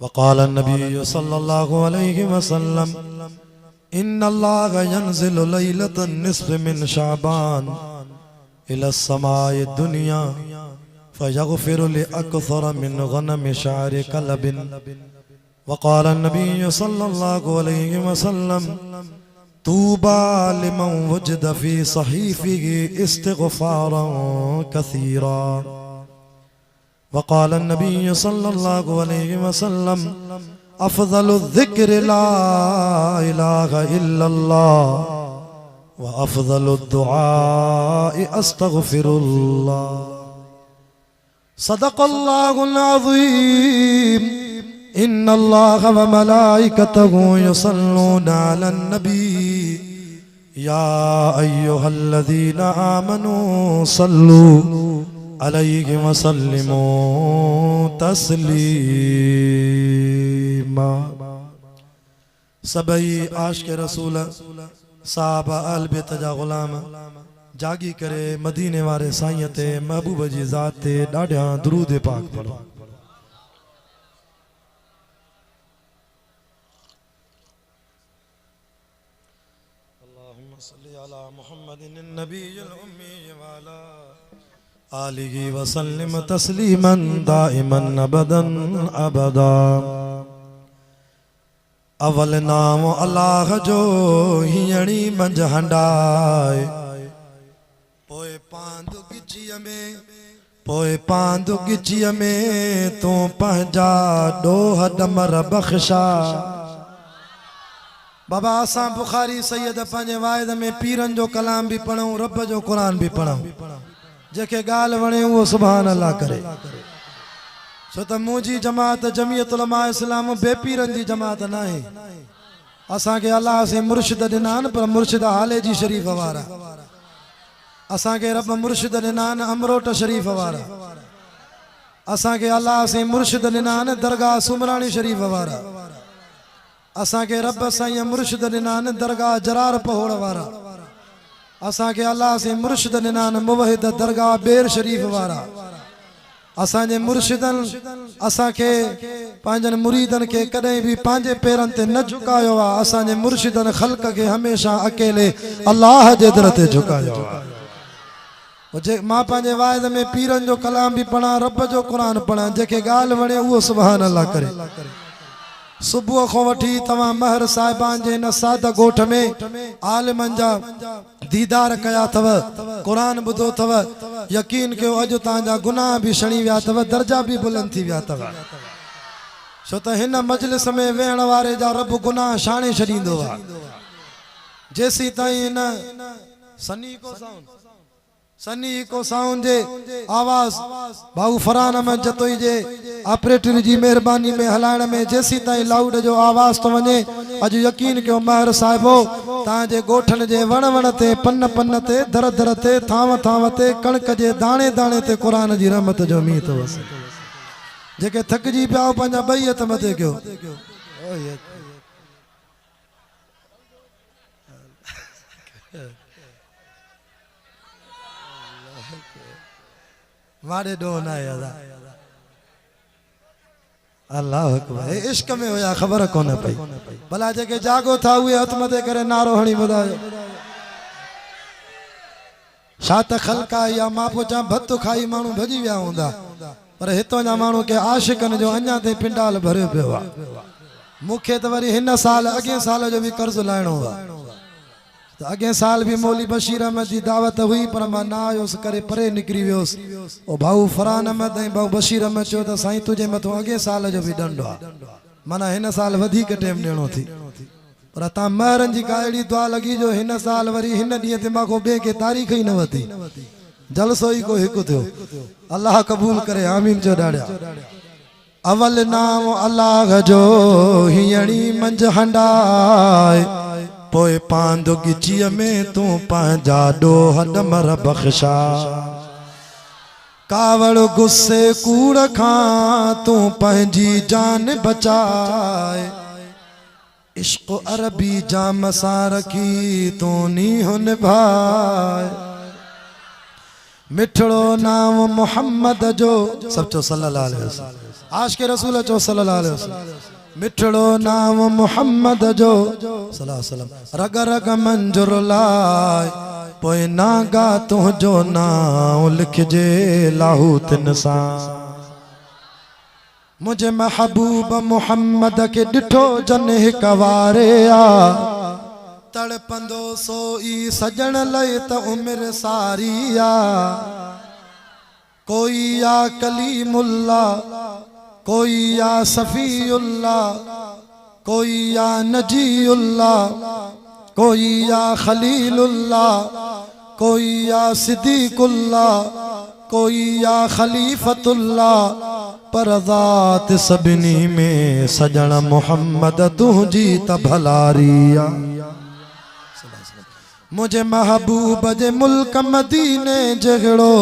वक़ाल नबी सल्लल्लाहु अलैहि वसल्लम इन्नल्लाह यंज़िलु लैलतन निस्फ़ मिन शाबान इला समाए दुनिया फयग़फ़िरु लिअक्सर मिन गनम शारि कलबिन। वक़ाल नबी सल्लल्लाहु अलैहि वसल्लम तूबा लिमन वजद फी सहीफ़िही इस्तिग़फ़ारन कसीरा। वक़ाल नबी सल्लल्लाहु अलैहि वसल्लम अफ़ज़लु ज़िक्र ला इलाहा इल्लल्लाह व अफ़ज़लु दुआइ अस्तग़फ़िरुल्लाह। सदक़ल्लाहुल अज़ीम। इन्नल्लाह व मलाइकतहु युसल्लूना अलन नबी या अय्युहल्लज़ीना आमनू सल्लू अलैहि वसल्लिमू तस्लीमा। सबई आशिक़ रसूल साहबा अहल बैत जा ग़ुलाम जागी करे मदीने वारे साईं ते महबूब जी ज़ात ते ॾाढा दुरूद पाक पढ़ो। अल्लाहुम्मा सल्लि अला मुहम्मदिन नबिय्यिल उम्मी व अला आलिहि व सल्लिम तस्लीमन दाइमन अबदन अबदा। अवल नाम अल्लाह जो हियणी मंझ हंडाए पोए पांदु गिचीअ में तू पंहिंजा ॾोह डमर बख़्शा। बाबा असां बुखारी सैयद पंहिंजे वाइद में पीरन जो कलाम भी पढ़ूं रब जो क़ुरान भी पढ़ूं जेके ॻाल्हि वणे वो सुभान अल्लाह करे। छो त मुंहिंजी जमात जमियत उलमा इस्लाम बेपीरन जी जमात न आहे। असांखे अल्लाह से मुर्शिद ॾिना आहिनि पर मुर्शिद हाले जी शरीफ़ वारा। असांखे रब मुर्शिद ॾिना आहिनि अमरोट शरीफ़ वारा। असांखे अल्लाह से मुर्शिद ॾिना आहिनि दरगाह सुमराणी शरीफ़ वारा। असांखे रब साईं मुर्शिद ॾिना आहिनि दरगाह जरार पहोड़ वारा। असांखे अल्लाह से मुर्शिद ॾिना आहिनि मुवहिद दरगाह बेर शरीफ़ वारा। असांजे मुर्शिदन असांखे पंहिंजनि मुरीदनि खे कॾहिं भी पंहिंजे पेरनि ते न झुकायो आहे। असांजे मुर्शिदन ख़ल्क़ खे हमेशा अकेले अल्लाह जे दर ते झुकायो आहे। मां पंहिंजे वाइद में पीरन जो कलाम भी पढ़ा रब जो क़ुरान पढ़ा जेके ॻाल्हि वणे उहो सुभान अल्लाह करे। सुबुह को वठी तव्हां महर साहिबान जे हिन सादा ॻोठ में आलिमन जा दीदार कया अथव क़ुरान ॿुधो अथव। यकीन कयो अॼु तव्हांजा गुनाह भी छणी विया अथव दर्जा भी बुलंद थी विया अथव। छो त हिन मजलिस में वेहण वारे जा रब गुनाह छाणे छॾींदो आहे। जेसी ताईं हिन सनी को साउंड जे आवाज भाऊ फरहान अहमद जतोई जे ऑपरेटर जी मेहरबानी में हलाइण में जेसी ताईं लाउड जो आवाज तो वञे अॼु यकीन कयो महर साहिबो तव्हांजे ॻोठनि जे वण वण ते पन पन ते दर दर ते थांव थांव ते कणक जे दाणे दाणे ते क़ुरान जी रहमत जो मींहुं थो वसे। जेके थकिजी पिया पंहिंजा ॿई हथ मथे कयो। मारे डो ना यादा अल्लाह अकबर इश्क में होया खबर कोन पई। भला जेके जागो था उहे हथ मथे करे नारो हणी ॿुधायो। छा त ख़ल्क़ आहे या मां पोइ चवां भत खाई माण्हू भॼी विया हूंदा पर हितां जा माण्हू के आशिकनि जो अञा ताईं पिंडाल भरियो पियो आहे। मूंखे त वरी हिन साल अॻे साल जो भी कर्ज़ लाइणो आहे। तो अगे साल भी मौली बशीर अहमद जी दावत हुई पर मां ना आयुसि करे परे निकिरी वियुसि। ओ भाऊ फरहान अहमद ऐं भाऊ बशीर अहमद चयो त साईं तुंहिंजे मथां अॻे साल जो भी ॾंडो आहे माना हिन साल वधीक टाइम ॾियणो थी पर तव्हां महरनि जी का अहिड़ी दुआ लॻी जो हिन साल वरी हिन ॾींहं ते मां को ॿिए खे तारीख़ ई न वरिती जलसो ई को हिकु थियो। अल्लाह क़बूल करे आमीन चयो ॾाढा। अवल नाम अल्लाह जो हियणी मंझ हंडाए पोए पांदु गिचीअ में तू पंहिंजा ॾोह डमर बख़्शा। कावड़ गुस्से कूड़ खां तू पंहिंजी जान बचाए। इश्क अरबी जाम सां रखी तू नीह निभाए। मिठड़ो नाम मोहम्मद जो सब चो सल्लल्लाहु अलैहि वसल्लम आशिक़ रसूल चो सल्लल्लाहु अलैहि वसल्लम मिठड़ो नाम मोहम्मद जो सल्लल्लाहु अलैहि वसल्लम रग रग मंजुर लाए पोए नागा तुझो नाम लिखजे लाहूत इंसान मुझे महबूब मोहम्मद के डिठो जन हिक वारे आ तड़पंदो सोई सजन लय त उम्र सारी आ कोई या कलीमुल्ला कोई या सफीउल्ला कोई या नजीउल्ला कोई या खलीलुल्ला कोई या सिद्दीकुल्ला कोई या खलीफतुल्ला पर ज़ात सभिनी में सजन मोहम्मद तुझी त भलारिया मुझे महबूब जे मुल्क मदीने जगड़ो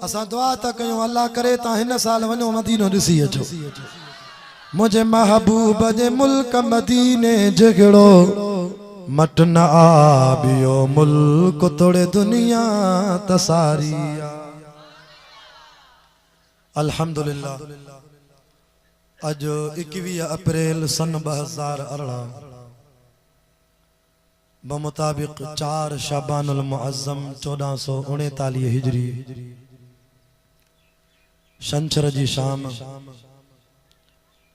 असा दुआ त कयूं अल्लाह करे ता हिन साल वञो मदीनो ॾिसी अचो मुझे महबूब जे मुल्क मदीने जगड़ो मट न आबियो मुल्क तोड़े दुनिया तसारिया अल्हम्दुलिल्लाह अज 21 अप्रैल सन 2018 बमुताबिक 4 शाबानुल मुअज़्ज़म 1439 हिजरी शंछर जी शाम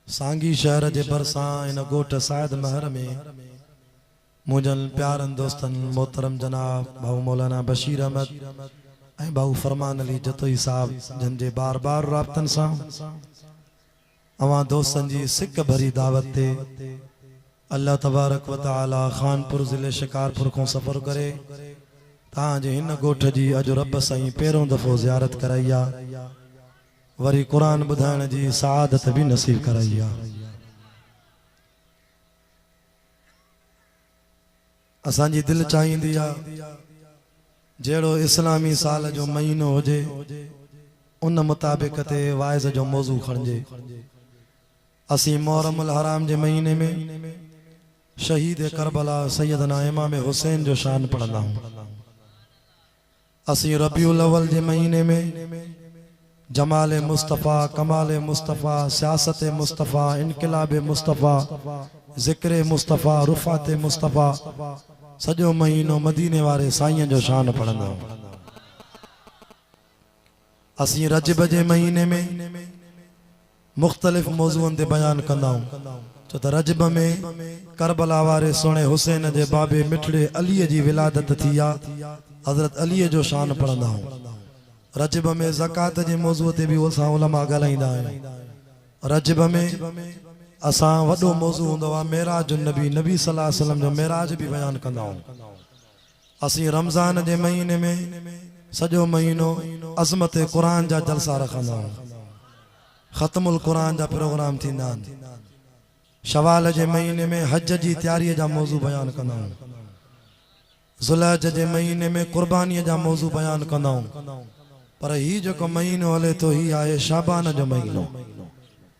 सांगी शहर जे भरसां इन गोठ सायद महर में मुजन प्यारन दोस्तन मोहतरम जनाब भाऊ मौलाना बशीर अहमद ऐं भाऊ फरमान अली जतोई साहब जन जे बार बार राब्तन सां अवां दोस्तन जी सिक भरी दावत ते अल्लाह तबारक व तआला खानपुर ज़िले शिकारपुर को सफ़र करे ताजे हिन गोठ जी अज रब साईं पहिरों दफ़ो ज़ियारत कराई आहे वरी कुरान ॿुधाइण जी सआदत भी नसीब कराई आहे असांजी दिल चाहींदी आहे जेड़ो इस्लामी साल जो महीनो होजे उन मुताबिक ते वाइज़ जो मौजू खणजे असी मुहर्रमुल हराम जे महीने में शहीद करबला सैयदना इमाम हुसैन जो शान पढ़ंदा हूं असी रबीउल अव्वल जे महीने में जमाल मुस्तफ़ा कमाल मुस्तफ़ा सियासत मुस्तफ़ा इनकलाब मुस्तफ़ा ज़िक्र मुस्तफ़ा रुफ़ात मुस्तफ़ा सजो महीनो मदीने वारे साईं जो शान पढ़ंदा हूं असी रजब जे महीने में मुख्तलिफ मौज़ूअन ते बयान कंदा हूं छो त रजब में करबला वारे सोने हुसैन जे बाबे मिठड़े अली जी विलादत थी आ हज़रत अली जो शान पढ़ंदा हूं रजब में ज़कात जे मौज़ू ते भी असां उलमा ॻाल्हाईंदा आहियूं रजब में असां वॾो मौज़ू हूंदो आहे मेराज नबी नबी सल्लल्लाहु अलैहि वसल्लम जो मेराज भी बयान कंदा आहियूं असीं रमज़ान जे महीने में सॼो महीनो अज़मत क़ुरान जा जलसा रखंदा आहियूं ख़त्मुल क़ुरान जा प्रोग्राम थींदा आहिनि शवाल जे महीने में हज जी तैयारी जा मौज़ू बयान कंदा आहियूं ज़ुलहज जे महीने में कुर्बानी जा मौज़ू बयान कंदा आहियूं पर ही जो महीनो हले तो ही आहे शाबान जो महीनो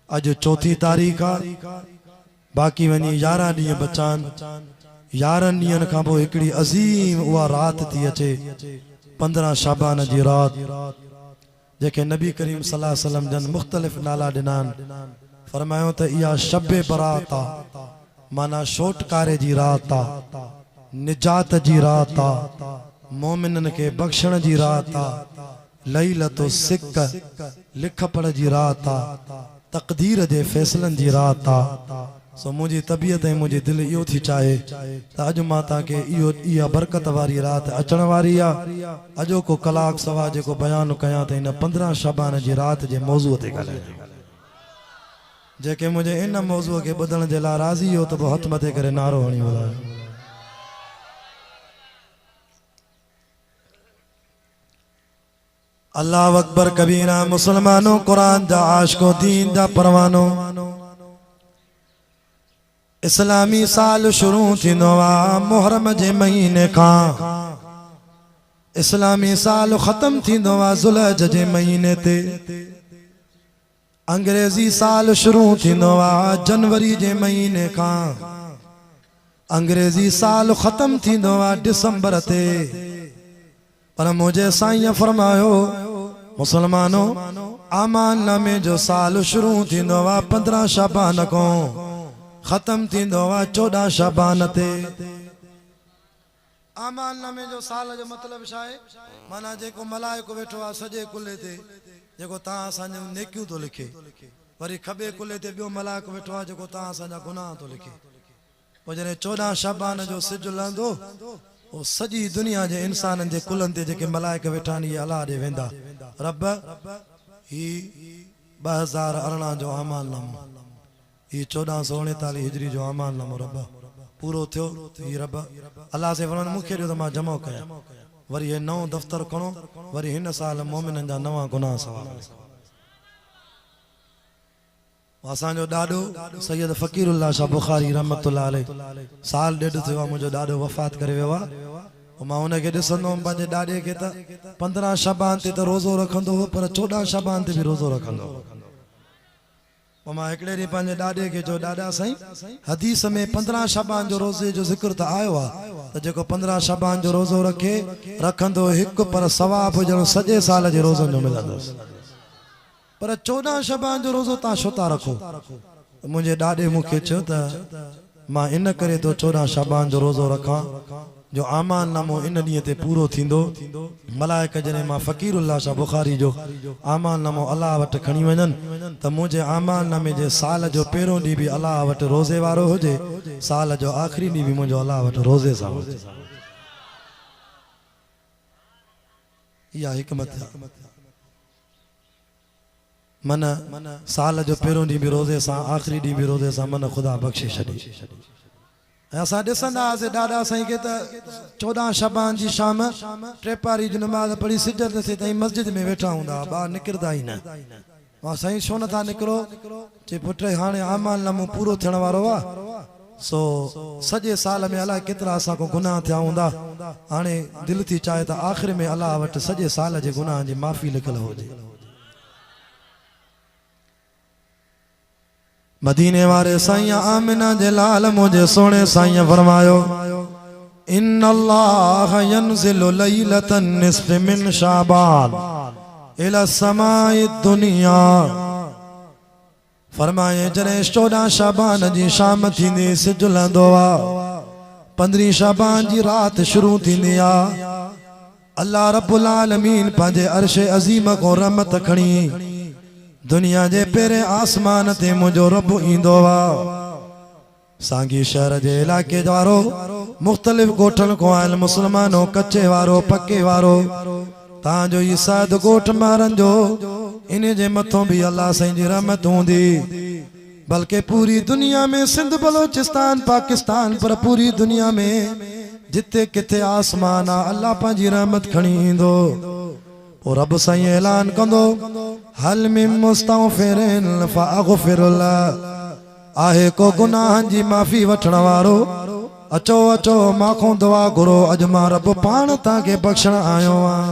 अज 4 तारीख आ बाकी वनी 11 ॾींहं बचान 11 ॾींहंनि खां पोइ हिकिड़ी अज़ीम उहा रात थी अचे 15 शाबान जी रात जेके नबी करीम सल्लल्लाहु अलैहि वसल्लम जन मुख्तलिफ नाला ॾिनान फरमायो त इहा शब बरात आ माना छोटकारे जी रात आ निजात जी रात आ मोमिनन के बख्शण जी रात आ लैलतो सिक लिख पढ़ जी रात आ तकदीर जे फैसलन जी रात आ सो मुझी तबीयत ऐं मुझी दिल इहो थी चाहे त अज मां ताके इहो इहा बरकत वारी रात अचण वारी आ अजो को कलाक सवा जेको बयान कयां त इन 15 शाबान जी रात जे मौज़ू ते ॻाल्हायां जेके मुझे इन मौज़ू के ॿुधण जे लाइ राज़ी हो त हथ मथे करे नारो हणी ॿुधायो अल्लाह अकबर कबीरा मुसलमानों कुरान जा आशिको दीन जा परवानो इस्लामी साल शुरू थींदो आहे मुहर्रम जे महीने खां इस्लामी साल ख़त्म थींदो आहे ज़ुलहज जे महीने ते अंग्रेजी साल शुरू थींदो आहे जनवरी जे महीने खां अंग्रेजी साल ख़त्म थींदो आहे दिसंबर ते पर मुझे साईं फरमायो मुसलमानों आमान नामे जो साल शुरू थींदो वा 15 शाबान को खत्म थींदो वा 14 शाबान ते। आमान नामे जो साल जो मतलब छाए माना जेको मलाइको वेठो आ सजे कुल्ले ते जेको ता असांजो नेकियूं तो लिखे, वरी खबे कुल्ले ते ॿियो मलाइको वेठो आ जेको ता असांजा गुनाह तो लिखे। पोइ जॾहिं 14 शाबान जो सिज लहंदो ओ सॼी दुनिया जे इंसाननि जे कुलनि ते जेके मलाइका वेठा आहिनि इहे अलाह ॾे वेंदा, रब ही 2018 जो आमाल नामो, ही 1439 हिजरी जो आमाल नामो रब पूरो थियो। ही रब अल्लाह से फरमान मूंखे ॾियो त मां जमा कयां, वरी हे नओं दफ़्तर खणो, वरी हिन साल मोमिननि जा नवां गुनाह सवाल। असांजो ॾाॾो सैयद फ़कीरुल्लाह शाह बुखारी रहमतुल्लाह अलैह साल ॾेढ थियो आहे मुंहिंजो ॾाॾो वफ़ात करे वियो आहे। मां हुनखे ॾिसंदो हुअमि पंहिंजे ॾाॾे खे त 15 शाबान ते त रोज़ो रखंदो हो, पर 14 शाबान ते बि रोज़ो रखंदो हो। पोइ मां हिकिड़े ॾींहुं पंहिंजे ॾाॾे खे चयो ॾाॾा साईं हदीस में 15 शाबान जो रोज़े जो ज़िक्र त आयो आहे त जेको 15 शाबान जो रोज़ो रखंदो हिकु, पर सवाब ॼणो सॼे साल जे रोज़नि जो मिलंदुसि, पर 14 शाबान जो रोज़ो तव्हां छो था रखो? मुंहिंजे ॾाॾे मूंखे चयो त मां इन करे तो 14 शाबान जो रोज़ो रखां जो आमान नामो इन ॾींहं ते पूरो थींदो। मलाइका जॾहिं मां फ़कीरुल्लाह शाह बुखारी जो आमान नामो अलाह वटि खणी वञनि त मुंहिंजे आमान नामे जे साल जो पहिरों ॾींहुं बि अलाह वटि रोज़े वारो हुजे, साल जो आख़िरी ॾींहुं बि मुंहिंजो अलाह वटि रोज़े सां हुजे। इहा हिकमत आहे। मन साल जो पहिरों ॾींहुं बि रोज़े सां, आख़िरी ॾींहुं बि रोज़े सां, मन ख़ुदा बख़्शे छॾी। असां ॾिसंदा हुआसीं ॾाॾा साईं खे त 14 शाबान जी शाम टेपारी जी नमाज़ पढ़ी सिज ते ताईं मस्जिद में वेठा हूंदा, ॿाहिरि निकिरंदा ई न। मां साईं छो नथा निकिरो? चए पुट हाणे आमाल नामो पूरो थियण वारो आहे, सो सॼे साल में अलाए केतिरा असां को गुनाह थिया हूंदा, हाणे दिलि थी चाहे त आख़िर में अलाह वटि सॼे साल जे गुनाह जी माफ़ी लिखियल हुजे। मदीने वारे साईं आमिना जे लाल मुझे सोने साईं फरमायो इन्नल्लाह यंज़िलु लैलतन निस्फ़ मिन शाबान इला समाई दुनिया। फरमाए जॾहिं 14 शाबान जी शाम थींदी सिज लहंदो आहे, 15 शाबान जी रात शुरू थींदी आहे, अल्लाह रब्बुल आलमीन पंहिंजे अर्श अज़ीम को रहमत खणी दुनिया जे पेरे आसमान ते मुझो रब ईंदो वा। सांगी शहर जे इलाके वारो मुख्तलिफ गोठन को आयल मुसलमानो, कच्चे वारो पक्के वारो, तांजो ई साद गोठ मारन जो इन जे मथों भी अल्लाह साईं जी रहमत हूंदी, बल्कि पूरी दुनिया में सिंध बलोचिस्तान पाकिस्तान पर पूरी दुनिया में जिते किथे आसमान आ अल्लाह पंहिंजी रहमत खणी ईंदो। और रब साईं ऐलान कंदो हल मिन मुस्तगफिरिन फअगफिर लह, आहे को गुनाहन जी माफ़ी वठण वारो, अचो अचो माखो दुआ घुरो, अज मां रब पाण ताके बख्शण आयो आं।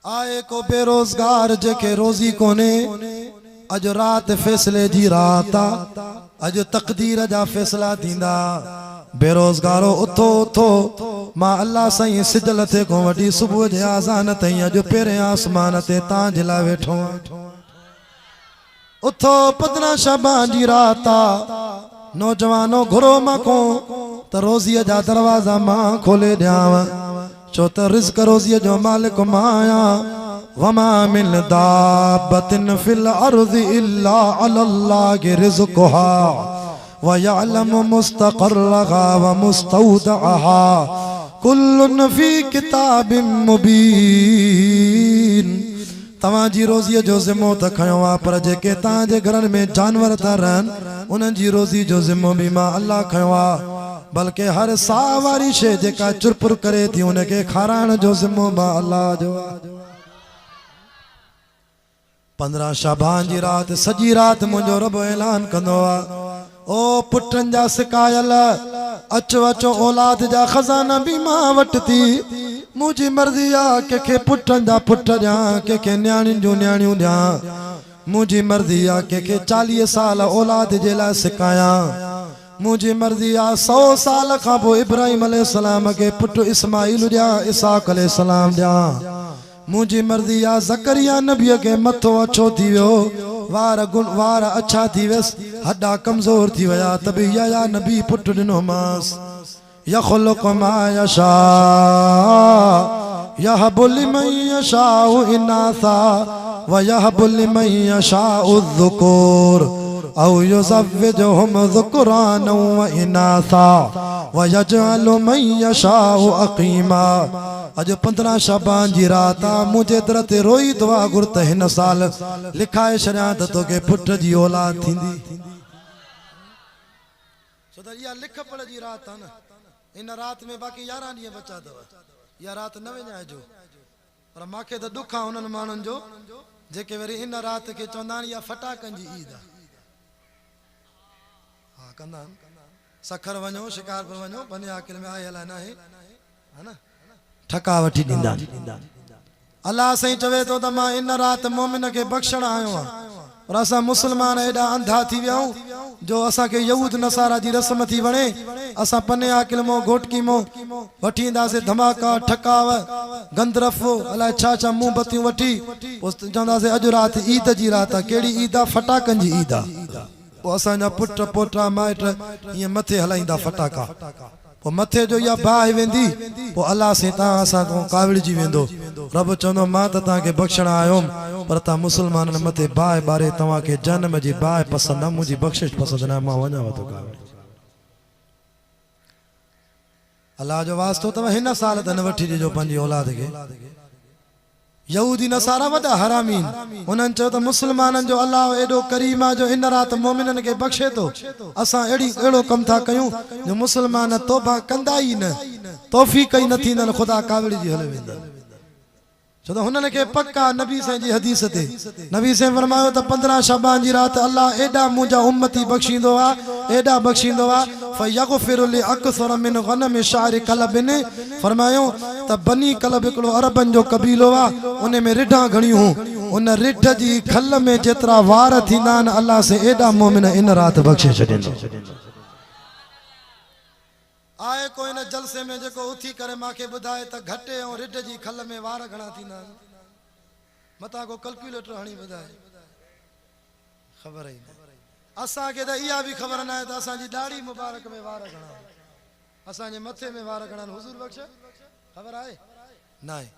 आए को बेरोजगार जेके रोजी कोने, अज रात फैसले जी रात आ, अज तकदीर जा फैसला थींदा। बेरोजगारो उथो उथो, मां अल्लाह साईं सिजल थे को वडी सुबह जे आज़ान ताईं अज पेरे आसमान ते तां जे लाइ वेठो आं। उथो 15 शाबान जी रात आ, नौजवानो घुरो माखो त रोज़ीअ जा दरवाजा मां खोले ॾियांव, छो त रिज़्क रोज़ीअ जो मालिक मां आहियां। वमा मिन दाबतिन फिल अर्ज़ि इल्ला अलल्लाहि रिज़्क़ुहा व यअलमु मुस्तक़र्रहा व मुस्तौदअहा कुल्लुन फी किताबिन मुबीन। तव्हांजी रोज़ीअ जो ज़िम्मो त खयो आहे, पर जेके तव्हांजे घरनि में जानवर था रहनि उन्हनि जी रोज़ी जो ज़िम्मो भी मां अल्लाह खयो आहे, बल्कि हर साह वारी शइ जेका चुरपुर करे थी उनखे खाराइण जो ज़िम्मो मां अल्लाह जो आहे। 15 शाबान जी रात सॼी रात मुंहिंजो रब ऐलान कंदो आहे, ओ पुटनि जा सिकायल अचो अचो, औलाद जा खज़ाना भी मां वटि थी, मुंहिंजी मर्ज़ी आहे कंहिंखे पुटनि जा पुट ॾियां, कंहिंखे न्याणियुनि जूं न्याणियूं ॾियां, मुंहिंजी मर्ज़ी आहे कंहिंखे 40 साल औलाद जे लाइ सिकायां, मुझी मर्जी आ 100 साल का पो इब्राहिम अलैहिस्सलाम के पुट इस्माइल जा इसहाक अलैहिस्सलाम जा मुझी मर्जी आ ज़करिया नबी के मथो अच्छो थी वियो वार अच्छा थी वस हड्डा कमजोर थी वया तभी या नबी पुट दिनो मास यखलुक़ु मा यशा यहबु लिमन यशाउ इनासा व यहबु लिमन यशाउ ज़ुकूर औ युज़व्विजुहुम ज़ुकरान व इनासा व यजअलु मन यशाउ अक़ीमा। अज 15 शाबान जी रात मुझे दर ते रोई दुआ गुरत हिन साल लिखाए छॾियां त तोखे पुट जी औलाद थींदी। छो त इहा लिख पढ़ जी रात आहे न इन रात में बाक़ी 11 ॾींहं बचा अथव इहा रात न विञाइजो पर मूंखे त दुख आहे उन्हनि माण्हुनि जो जेके वरी इन रात खे चवंदा आहिनि इहा फटाकनि जी ईद आहे। हा कंदा आहिनि सखर वञो शिकारपुर वञो बने आख़िर में आयल न आहे है न ठका वठी ॾींदा। अल्लाह साईं चवे थो त मां इन रात मोमिन खे बख़्शण आयो आहियां पर असां मुस्लमान एॾा अंधा थी विया आहियूं जो असांखे यहूद नसारा जी रस्म थी वणे असां पने आकिल मो घोटकी मो वठी ईंदासीं धमाका ठकाव गंदरफ अलाए छा छा मोमबतियूं वठी पोइ चवंदासीं अॼु राति ईद जी रात आहे। कहिड़ी ईद आहे? फटाकनि जी ईद आहे। पोइ असांजा पुट पोटा माइट ईअं मथे हलाईंदा फटाका पोइ मथे जो इहा बाहि वेंदी पोइ अलाह से तव्हां असां खां काविड़जी वेंदो। रब चवंदो मां त तव्हांखे बख़्शण आयुमि पर तव्हां मुस्लमाननि मथे बाहि ॿारे तव्हांखे जनम जी बाहि पसंदि आहे मुंहिंजी बख़्शिश पसंदि न मां वञांव थो काविड़। अलाह जो वास्तो अथव हिन साल त न वठी ॾिजो पंहिंजी औलाद खे। यहूदी नसारा वॾा हरामीन उन्हनि चयो त मुस्लमाननि जो अलाह एॾो करीम आहे जो इन राति मोमिननि खे बख़्शे थो असां अहिड़ो कमु था कयूं जो मुस्लमान तौबा कंदा ई न तौफ़ीक़ ई न थींदनि ख़ुदा काविड़ जी हले वेंदा। छो त हुननि खे पक्का नबी साईं जी हदीस ते नबी साईं फरमायो त 15 शाबान जी रात अल्लाह एॾा मुंहिंजा उम्मती बख़्शींदो आहे एॾा बख़्शींदो आहे फयग़फिरु लि अक्सर मिन गनम शार कलबिन फरमायो त बनी कलब हिकिड़ो अरबनि जो कबीलो आहे उन में रिढा घणियूं उन रिढ जी खल में जेतिरा वार थींदा आहिनि अल्लाह से एॾा मोमिन इन राति बख़्शे छॾींदो। आए कोई न जलसे में जेको उथी करे मांखे ॿुधाए त घटे ऐं रिढ जी खल में वार घणा थींदा आहिनि मथां को कैलकुलेटर हणी ॿुधाए ख़बर ई न। असांखे त इहा बि ख़बर न आहे त असांजी ॾाढ़ी मुबारक में वार घणा असांजे मथे में वार घणा हुज़ूर बख़्श ख़बर आहे न आहे।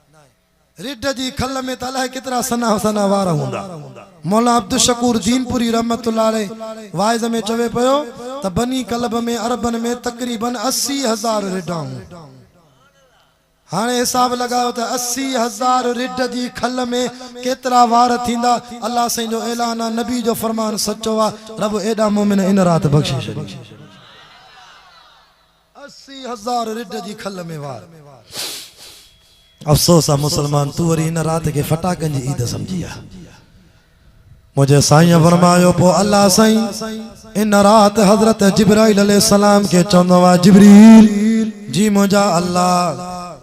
रिढ जी खल में त अलाए केतिरा सना सना वार हूंदा। मौला अब्दुल शकूर दीनपुरी रहमतुल्लाह अलैह वाइज़ में चवे पियो त बनी कलब में अरबन में तक़रीबन 80,000 रिढाऊं। हाणे हिसाब लगायो त 80,000 रिढ जी खल में केतिरा वार थींदा। अल्लाह साईं जो ऐलान आहे नबी जो फरमान सचो आहे रब एॾा मोमिन इन राति बख़्शे छॾी 80,000 रिढ जी खल में वार। अफ़सोस आहे मुसलमान तू वरी इन रात के फटाकनि जी ईद समझी आहे। मुझे साईं फरमायो पोइ अल्लाह साईं इन रात हज़रत जिब्राइल अलैहिस्सलाम के चवंदो आहे जिब्रील जी मुंहिंजा अल्लाह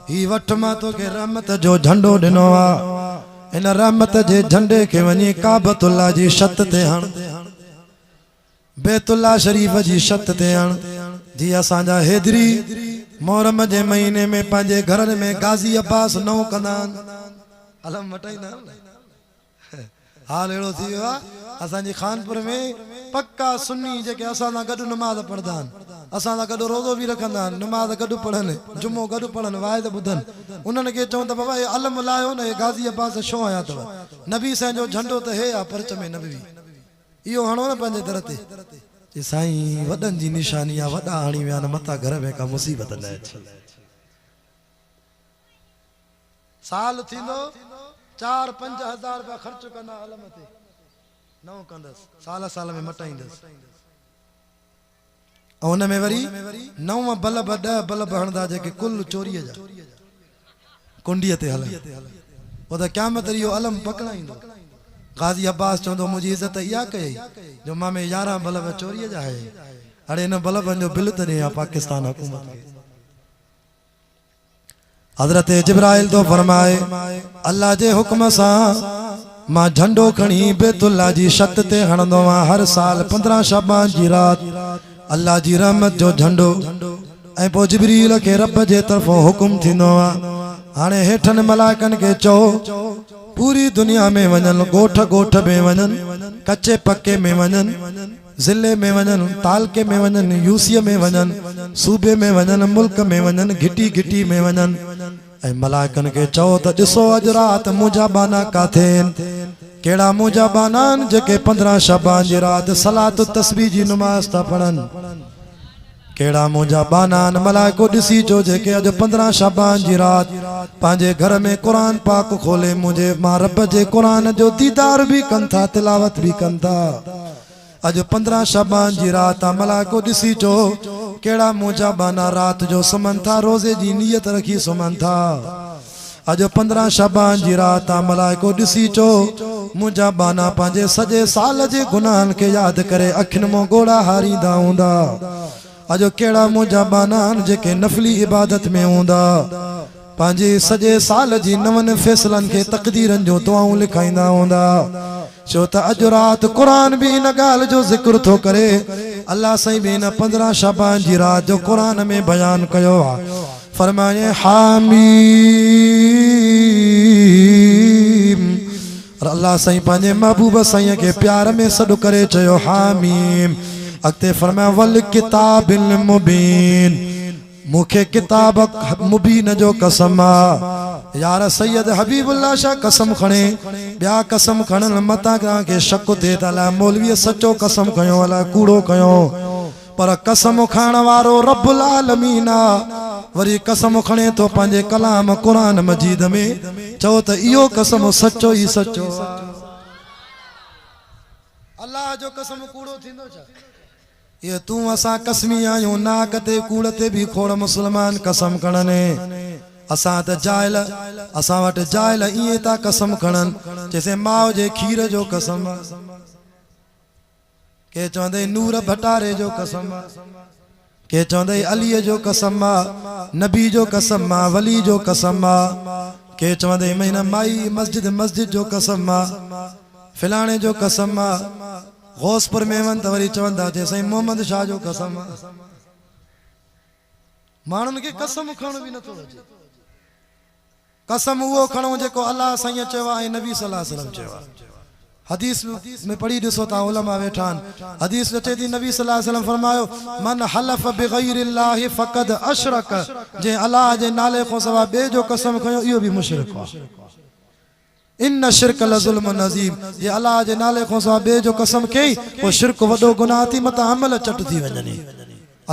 ही वठ मां तोखे रहमत जो झंडो ॾिनो आहे इन रहमत जे झंडे खे वञी काबतुल्लाह जी छत ते हण बैतुल्लाह शरीफ जी छत ते हण जी असांजा हैदरी मोहरम जे महीने में पंहिंजे घरनि में गाज़ी अब्बास नओं कंदा आहिनि अलम मटाईंदा हाल अहिड़ो थी वियो आहे असांजी खानपुर में पक्का सुन्नी जेके असां सां गॾु नमाज़ पढ़ंदा आहिनि असां सां गॾु रोज़ो बि रखंदा आहिनि नमाज़ गॾु पढ़नि जुमो गॾु पढ़नि वाइद ॿुधनि उन्हनि खे चवनि त बाबा हे अलम लाहियो न हे गाज़ी अब्बास छो आया अथव नबी साईं जो झंडो त हे आहे परच में नबी इहो हणो न पंहिंजे दर ते साईं वॾनि जी निशानी आहे वॾा हणी विया आहिनि मथां घर में का मुसीबत न अचे। साल थींदो 4-5 हज़ार रुपया ख़र्च कंदा अलम ते नओं कंदसि साल साल में मटाईंदसि ऐं हुन में वरी 9 बल्ब 10 बल्ब हणंदा जेके कुल चोरीअ जा कुंडीअ ते हलनि पोइ त क़यामत इहो अलम पकड़ाईंदो। गाज़ी अब्बास चवंदो मुंहिंजी इज़त इहा कई जो मां में 11 बल्ब चोरीअ जा आहे अड़े हिन बल्बनि जो बिल त ॾे आहे पाकिस्तान हुकूमत खे। हज़रत जिब्राइल तो फरमाए अल्लाह जे हुक्म सां मां झंडो खणी बैतुल्लाह जी छत ते हणंदो आहियां हर साल 15 शाबान जी रात अल्लाह जी रहमत जो झंडो ऐं पोइ जिब्रील के रब जे तरफों हुकुम थींदो आहे हाणे हेठनि मलाइकनि के चओ पूरी दुनिया में वञनि ॻोठ ॻोठ में वञनि कच्चे पक्के में वञनि ज़िले में वञनि तालके में वञनि यूसीअ में वञनि सूबे में वञनि मुल्क में वञनि घिटी घिटी में वञनि ऐं मलाइकनि के चओ त ॾिसो अॼु राति मुंहिंजा बाना काथे केड़ा मुंहिंजा बाना आहिनि जेके 15 शबान जी राति सलात तस्बीह जी नमाज़ था पढ़नि केड़ा मुंहिंजा बाना आहिनि मलाइको ॾिसी चो जेके अॼु 15 शबान जी राति पंहिंजे घर में क़ुरान पाक खोले मुंहिंजे मां रब जे क़ुरान जो दीदार भी कनि था तिलावत भी कनि था अॼु 15 शबान जी राति मलाइको ॾिसी चो केड़ा मुंहिंजा बाना राति जो सुम्हनि था रोज़े जी नियत रखी सुम्हनि था अॼु 15 शबान जी राति मलाइको ॾिसी चो मुंहिंजा बाना पंहिंजे सॼे साल जे गुनाहनि खे यादि करे अखियुनि मां ॻोढ़ा हारींदा हूंदा अॼु केड़ा मुंहिंजा बाना आहिनि जेके नफ़ली इबादत में हूंदा पंहिंजे सॼे साल जी नवनि फ़ैसलनि खे तक़दीरनि जो दुआऊं लिखाईंदा हूंदा छो त अॼु राति क़ुरान भी इन ॻाल्हि जो ज़िक्र थो करे अल्लाह साईं भी इन 15 शबान जी राति जो क़ुरान में बयान कयो आहे फरमाए हामीम अल्लाह साईं पंहिंजे महबूब साईं के प्यार में सॾु करे चयो हामीम अॻिते फरमाया वल किताबिल मुबीन मुखे किताब मुबीन जो कसम आहे यार सैयद हबीबुल्लाह शाह कसम खणे ॿिया कसम खणन मता के शक थे त अलाए मौलवी सचो कसम कयो अलाए कूड़ो कयो पर कसम खाण वारो रब्बुल आलमीन आहे वरी कसम खणे तो पंहिंजे कलाम क़ुरान मजीद में चओ त इहो कसम सचो ही सचो अल्लाह जो कसम कूड़ो थींदो छा ये तू असा कसमी आयूं नाक ते कूड़ ते भी खोड़ मुसलमान कसम खणने असा त जाइल असा वट जाइल इए ता कसम खणन जैसे माओ जे खीर जो कसम के चौंदे नूर भटारे जो कसम के चौंदे अली जो कसम नबी जो कसम वली जो कसम के चौंदे महीना माई मस्जिद मस्जिद जो कसम फिलाने जो कसम गौसपुर में वन तवरी चवंदा जे साईं मोहम्मद शाह जो कसम मानन के कसम खण भी न तो कसम वो खणो जेको अल्लाह साईं चवा है नबी सल्लल्लाहु अलैहि वसल्लम चवा हदीस में पढ़ी दिसो ता उलमा वेठान हदीस में चेती नबी सल्लल्लाहु अलैहि वसल्लम फरमायो मन हलफ बिगैरिल्लाह फकद अशरक जे अल्लाह जे नाले को सवा बे जो कसम खयो इयो भी मुशरिक हो इन शिरक लजुल्म नजीम ये अल्लाह जे नाले को सवा बे जो कसम कई वो शिरक वडो गुनाह थी मत अमल चट थी वजनी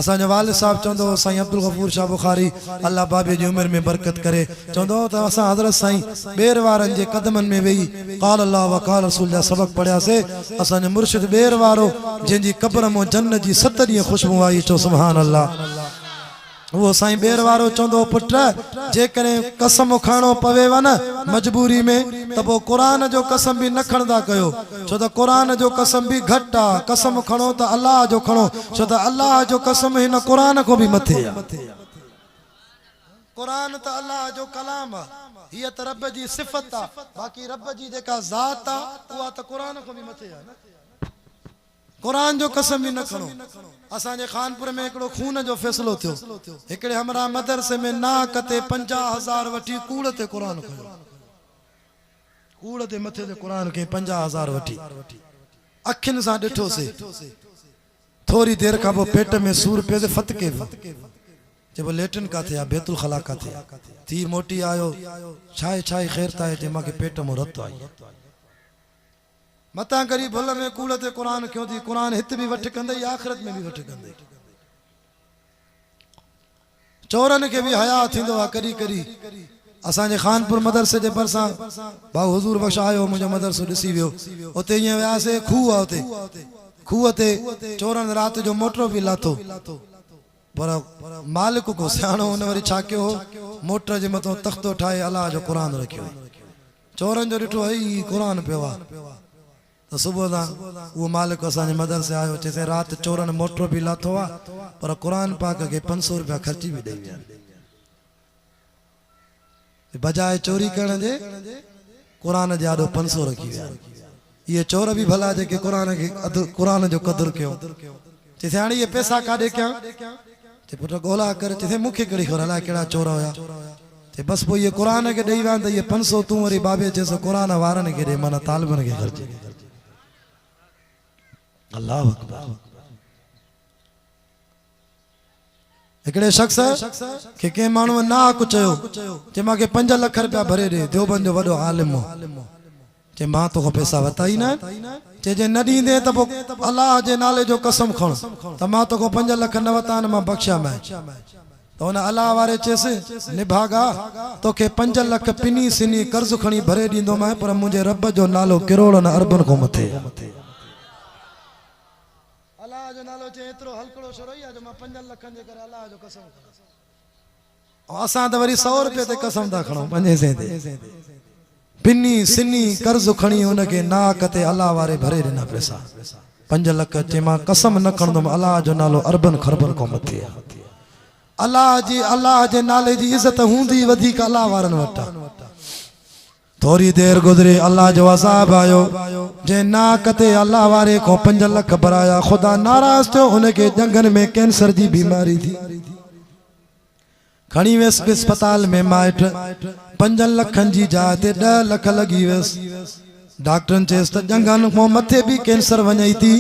असा जो वालिद साहब चंदो साईं अब्दुल गफूर शाह बुखारी अल्लाह बाबे जी उम्र में बरकत करे चंदो त असा हजरत साईं बेर वारन जे कदमन में वेही क़ाल अल्लाह व क़ाल रसूल जा सबक पढ़या से असा ने मुर्शिद बेर वारो जिंजी कब्र मो जन्नत जी 7 दी खुशबू आई चो सुभान अल्लाह वो साईं बेर वारो चंदो पुट जे करे कसम खाणो पवे वन मजबूरी में त वो कुरान जो कसम भी न खणदा कयो छो त कुरान जो कसम भी घटा कसम खणो त अल्लाह जो खणो छो त अल्लाह जो कसम हिन कुरान को भी मथे कुरान त अल्लाह जो कलाम हिय त रब जी सिफत आ बाकी रब जी जेका जात आ उहा त कुरान को भी मथे आ कुरान जो कसम भी न खणो असा जे खानपुर में एकड़ो खून जो फैसलो थियो एकड़े हमरा मदरसे में नाक ते 50,000 वठी कूड़ ते कुरान खयो कूड़ ते मथे ते कुरान के 50,000 वठी अखिन सा डिठो से थोड़ी देर का वो पेट में सूर पे फतके जब वो लेटन का थे बेतुल खला का थे थी मोटी आयो छाए छाए खैर ताए जे माके पेट में रत आई मता करी भल में कूड़ ते कुरान क्यों थी कुरान हित भी वठ कंदे आखिरत में भी वठ कंदे चोरन के भी हया थींदो आ करी करी असा जे खानपुर मदरसे जे परसा भाऊ हुजूर बख्श आयो मुझे मदरसो दिसी वियो ओते ये व्यासे खूह ओते खूह ते चोरन रात जो मोटरो भी लाथो पर मालिक को सियाणो उन वरी छा कयो मोटर जे मतो तख्तो ठाए अल्लाह जो कुरान रखियो चोरन जो डिठो हई कुरान पेवा तो सुबह दा वो मालिक असांजे मदरसे आयो चेसे रात चोरन मोटरो भी लाथो आ पर कुरान पाक के 500 रुपया खर्ची भी दे विया बजाय चोरी करण जे कुरान जे आडो 500 रखी विया ये चोर भी भला जे के कुरान जो कदर कयो जिथे हाणे ये पैसा काढे क्या ते पुट गोला कर जिथे मुखे कड़ी खबर अला केड़ा चोर होया ते बस पोइ ये कुरान के ॾेई विया त ये 500 तू वरी बाबे चेस कुरान वारन के ॾे माना तालिबन के खर्च अल्लाह अकबर एकड़े शख्स के के मानू ना कुछ जे माके 5 लाख रुपया भरे दे देवबंद जो वडो आलिम जे मां तो पैसा वताई ना जे न दींदे त अल्लाह जे नाले जो कसम खण त मां तो 5 लाख न वतान मां बख्शा मैं तो उन अल्लाह वारे चेस निभागा तोखे 5 लाख पिनी सिनी कर्ज खणी भरे दींदो मैं पर मुझे रब जो नालो करोड़न अरबन को मथे अल्लाह जो नालो चे एतरो हलकड़ो शरोई जो मां 5 लाख जे करे अल्लाह जो कसम असां त वरी 100 रुपए ते कसम ता खणो 5 से ते पिनी सिनी कर्ज खणी उनके नाक ते अल्लाह वारे भरे देना पैसा 5 लाख चे मां कसम न खणदम अल्लाह जो नालो अरबन खरबन को मथे अल्लाह जे नाले जी इज्जत हुंदी वधी का अल्लाह वारन वटा थोड़ी देर गुजरी अल्लाह जो अज़ाब आयो जे नाक ते अल्लाह वारे को 5 लाख भराया खुदा नाराज थियो उनके जंगन में कैंसर जी बीमारी थी खणी वेस अस्पताल में माइट 5 लाखन जी जाइ ते 10 लाख लगी वेस डॉक्टरन चेस त जंगन को मथे भी कैंसर वञई थी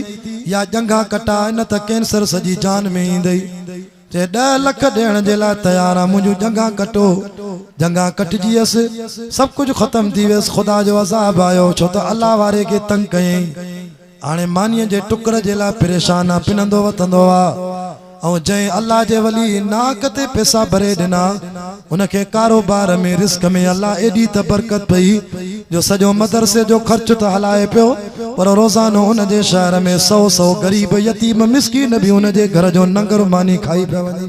या जंगा कटा न त कैंसर सजी जान में ईंदई जे 10 लाख देण जे ला तैयार आ मुझो जंगा कटो जंगा कटजीस सब कुछ खत्म थी वेस खुदा जो अज़ाब आयो छो त अल्लाह वारे के तंग कयई हाणे मानीअ जे टुकर जे ला परेशान आ पिनंदो वतंदो आ और जय अल्लाह जे वली नाक ते पैसा भरे देना उनके कारोबार में रिस्क में अल्लाह एडी त बरकत पई जो सजो मदरसे जो खर्च तो हलाए पियो पर रोजानो उन जे शहर में 100 गरीब यतीम मिस्कीन भी उन जे घर जो नंगर मानी खाई पिया वञे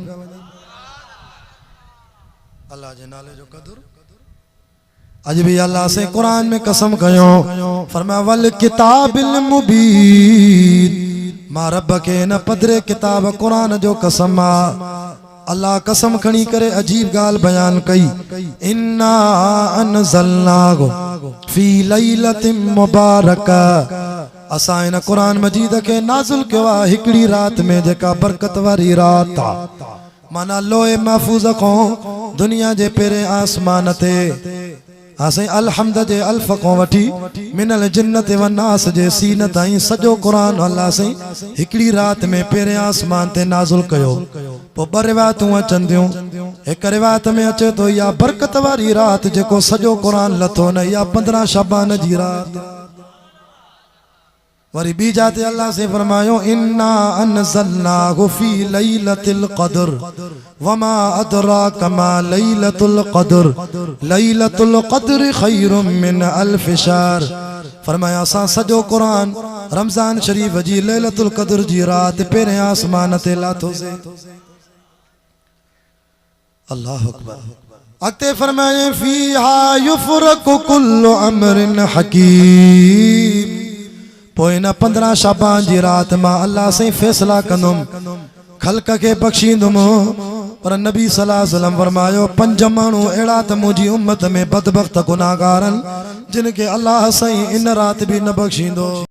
अल्लाह जे नाले जो कदर अज भी अल्लाह से कुरान में कसम कयो फरमाया वल किताबिल मुबीन मां रब के न पदरे किताब कुरान जो कसम आ अल्लाह कसम खणी करे अजीब गाल बयान कई इन्ना अनज़लनाहु फी लैलतिन मुबारका असा इन कुरान मजीद के नाज़िल कयो आ हिकड़ी रात में जेका बरकत वारी रात आ माना लोए महफूज को दुनिया जे पेरे आसमान ते असें अलहमद जे अल्फ को वठी मिनल जिन्नत व नास जे सीन ताईं सजो कुरान अल्लाह से हिकड़ी रात में पेरे आसमान ते नाज़िल कयो पो 2 रिवायतूं अचन थियूं एक रिवायत में अचे तो या बरकत वारी रात जेको सजो कुरान लथो न या 15 शबान जी रात वरी बी जाते अल्लाह से फरमायो इन्ना अनज़लनाहु फी लैलतिल क़द्र वमा अदराका मा लैलतुल क़द्र खैरुम मिन अल्फ शहर फरमाया सा सजो कुरान रमजान शरीफ जी लैलतुल क़द्र जी रात पेरे आसमान ते लाथो से अल्लाह अकबर अगते फरमाए फीहा युफ़रकु कुल्लु अमरिन हकीम पोइ न 15 शाबान जी रात मां अल्लाह से फैसला कंदुम खल्क के बख्शींदुम पर नबी सल्लल्लाहु अलैहि वसल्लम फरमायो 5 माण्हू अहिड़ा त मुंहिंजी उम्मत में बदबख्त गुनाहगारन जिनके अल्लाह सही इन रात भी न बख्शींदो।